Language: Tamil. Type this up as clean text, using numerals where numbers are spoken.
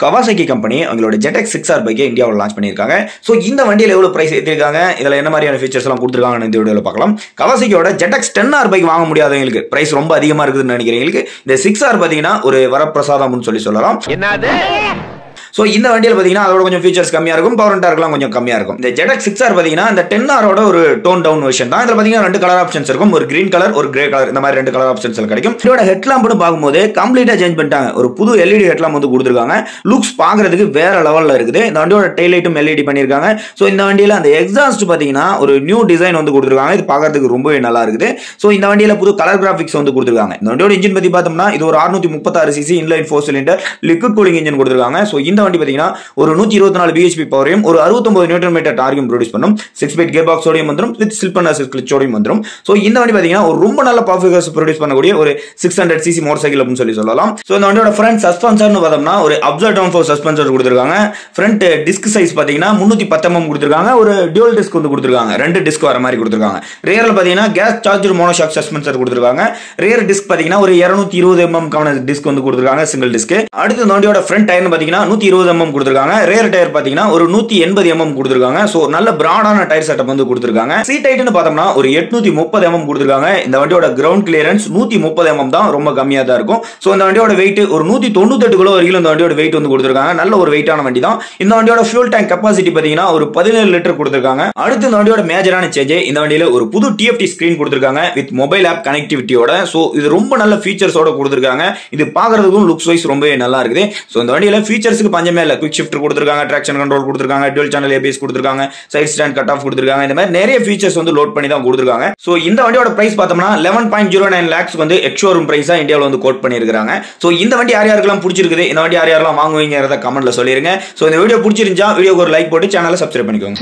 Kawasaki கம்பெனி அவங்களோட ZX 6R பைக்கை இந்தியாவில் லான்ச் பண்ணியிருக்காங்க. ஸோ இந்த வண்டியில் எவ்வளோ பிரைஸ் ஏற்றிருக்காங்க, இதில் என்ன மாதிரியான ஃபீச்சர்ஸ் எல்லாம் கொடுத்துருக்காங்கன்னு இந்த வீடியோவில் பார்க்கலாம். Kawasakiயோட ZX 10R பைக் வாங்க முடியாதவங்களுக்கு, பிரைஸ் ரொம்ப அதிகமாக இருக்குதுன்னு நினைக்கிறவங்களுக்கு இந்த 6R பார்த்தீங்கன்னா ஒரு வரப்பிரசாதம்னு சொல்லலாம். என்னது? ஸோ இந்த வண்டியில் பார்த்தீங்கன்னா அதோட கொஞ்சம் ஃபீச்சர்ஸ் கம்மியாக இருக்கும், பவர் அண்ட் டார்க்லாம் கொஞ்சம் கம்மியாக இருக்கும். இந்த ZX 6R பார்த்தீங்கன்னா இந்த 10Rோட ஒரு டோன் டவுன் வெர்ஷன் தான். இதில் பார்த்தீங்கன்னா 2 கலர் ஆப்ஷன்ஸ் இருக்கும், ஒரு கிரீன் கலர் ஒரு கிரே கலர், இந்த மாதிரி 2 கலர் ஆப்ஷன்ஸ் கிடைக்கும். இதோட ஹெட்லாம்ப்னு பார்க்கும்போது கம்ப்ளீட்டாக சேஞ்ச் பண்ணிட்டாங்க, ஒரு புது LED ஹெட்லாம்ப் வந்து கொடுத்துருக்காங்க. லுக்ஸ் பார்க்கறதுக்கு வேற லெவலில் இருக்குது. இந்த வண்டியோட டெய்லைட்டும் LED பண்ணியிருக்காங்க. ஸோ இந்த வண்டியில் அந்த எக்ஸாஸ்ட் பார்த்தீங்கன்னா ஒரு நியூ டிசைன் வந்து கொடுத்துருக்காங்க, இது பார்க்கறதுக்கு ரொம்பவே நல்லா இருக்குது. ஸோ இந்த வண்டியில் புது கலர் கிராஃபிக்ஸ் வந்து கொடுத்துருக்காங்க. இந்த வண்டியோட இன்ஜின் பற்றி பார்த்தோம்னா இது ஒரு 636cc inline 4 cylinder liquid cooling engine கொடுத்துருக்காங்க. ஸோ இந்த வண்டி பார்த்தீங்கன்னா ஒரு 124 bhp பவரையும் ஒரு 69 Nm டார்கையும் ப்ரொடியூஸ் பண்ணும். 6-bit கியர்பாக்ஸ் ஓடியும் வந்துரும், வித் ஸ்லிப் அசிஸ்ட் கிளட்ச் ஓடியும் வந்துரும். சோ இந்த வண்டி பாத்தீங்கன்னா ஒரு ரொம்ப நல்ல பர்ஃபார்மன்ஸ் ப்ரொடியூஸ் பண்ணக்கூடிய ஒரு 600cc மோட்டார் சைக்கிள் அப்படின்னு சொல்லலாம். சோ இந்த வண்டியோட ஃப்ரண்ட் சஸ்பென்ஷன் பார்த்தோம்னா ஒரு அப்சர்வ் டவுன் ஃபோர் சஸ்பென்ஷன் கொடுத்திருக்காங்க. ஃப்ரண்ட் டிஸ்க் சைஸ் பாத்தீங்கன்னா 310 mm கொடுத்திருக்காங்க. ஒரு டியூவல் டிஸ்க் வந்து கொடுத்திருக்காங்க, 2 டிஸ்க் வர மாதிரி கொடுத்திருக்காங்க. ரியர்ல பாத்தீங்கன்னா கேஸ் சார்ஜர் மோனோஷாக் சஸ்பென்சர் கொடுத்திருக்காங்க. ரியர் டிஸ்க் பாத்தீங்கன்னா ஒரு 220 mm கான டிஸ்க் வந்து கொடுத்திருக்காங்க, சிங்கிள் டிஸ்க். அடுத்து இந்த வண்டியோட ஃப்ரண்ட் டயர் பாத்தீங்கன்னா 120 mm கொடுத்திருக்காங்க. ரியர் டயர் பாத்தீங்கன்னா ஒரு 180 mm கொடுத்திருக்காங்க. சோ நல்ல பிராடான டயர் செட்டப் வந்து கொடுத்திருக்காங்க. சீட் ஹைட்னு பார்த்தோம்னா ஒரு 830 mm கொடுத்திருக்காங்க. இந்த வண்டியோட கிரவுண்ட் கிளியரன்ஸ் 130 mm தான், ரொம்ப கம்மியா தான் இருக்கும். சோ இந்த வண்டியோட வெயிட் ஒரு 198 கிலோ வரைக்கும் இந்த வண்டியோட வெயிட் வந்து கொடுத்திருக்காங்க. நல்ல ஒரு வெயிட்டான வண்டி தான். இந்த வண்டியோட ஃபியூல் டேங்க் கெபாசிட்டி பாத்தீங்கன்னா ஒரு 17 லிட்டர் கொடுத்திருக்காங்க. அடுத்து இந்த வண்டியோட மேஜரான சேஞ்ச், இந்த வண்டியில ஒரு புது TFT ஸ்கிரீன் கொடுத்திருக்காங்க வித் மொபைல் ஆப் கனெக்டிவிட்டியோட. சோ இது ரொம்ப நல்ல ஃபீச்சர்ஸோட கொடுத்திருக்காங்க. இது பார்க்கிறதுக்கும் லுக்ஸ் வைஸ் ரொம்பவே நல்லா இருக்குது. சோ இந்த வண்டியில ஃபீச்சர்ஸ்க்கு பஞ்சமே இல்ல. குவிக் ஷிஃப்ட் கொடுத்திருக்காங்க, ட்ராக்ஷன் கண்ட்ரோல் கொடுத்திருக்காங்க, டுவல் சேனல் ABS கொடுத்திருக்காங்க, சைடு ஸ்டாண்ட் கட் ஆஃப் கொடுத்திருக்காங்க. இந்த மாதிரி நிறைய ஃபீச்சர்ஸ் வந்து லோட் பண்ணி தான் கொடுத்திருக்காங்க. சோ இந்த வண்டியோட பிரைஸ் பார்த்தோம்னா 11.09 lakhs வந்து எக்ஸ்ஷோரூம் பிரைஸா இந்தியாவில் வந்து கோட் பண்ணியிருக்காங்க. சோ இந்த வண்டி யார் யாருக்கெல்லாம் பிடிச்சிருக்குது, இந்த வண்டி யார் யாரெல்லாம் வாங்குவீங்கிறத கமெண்ட்ல சொல்லிருங்க. சோ இந்த வீடியோ பிடிச்சிருந்தா வீடியோக்கு ஒரு லைக் போட்டு சேனலை சப்ஸ்கிரைப் பண்ணிக்கோங்க.